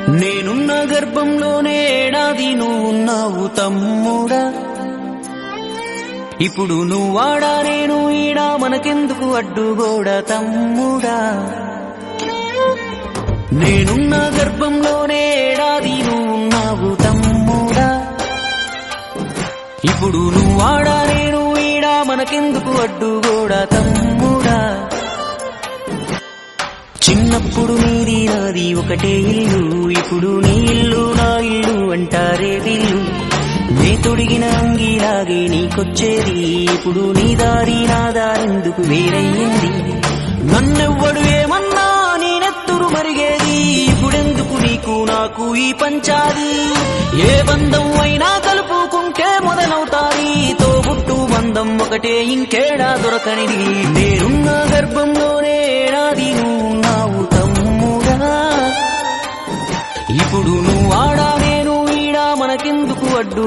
నేనున్న గర్భంలోనే ఏడాది నువ్వున్నావు తమ్ముడా. ఇప్పుడు నువ్వాడా నేను ఈడా మనకెందుకు అడ్డుగోడా తమ్ముడా. నేనున్న గర్భంలోనే ఏడాది నువ్వున్నావు తమ్ముడా. ఇప్పుడు నువ్వాడా నేను ఈడా మనకెందుకు అడ్డుగోడా తమ్ముడా. చిన్నప్పుడు నీది నాది ఒకటే ఇల్లు, ఇప్పుడు నీ ఇల్లు నా ఇల్లు అంటారే వీళ్ళు. నే తొడిగిన అంగీలాగే నీకొచ్చేది, ఇప్పుడు నీ దారి నా దారెందుకు వేరయ్యింది. నన్నెవ్వడు ఏమన్నా నీ నెత్తురు మరిగేది, ఇప్పుడెందుకు నీకు నాకు ఈ పంచాది. ఏ బంధం అయినా కలుపుకుంటే మొదలవుతాది, తోబుట్టు బంధం ఒకటే ఇంకేడా దొరకనిది. నేనున్న గర్భంలోనే ఏడాది నువ్వున్నావు తమ్ముడా. ఇప్పుడు నువ్వాడా నేను ఈడా మనకెందుకు అడ్డు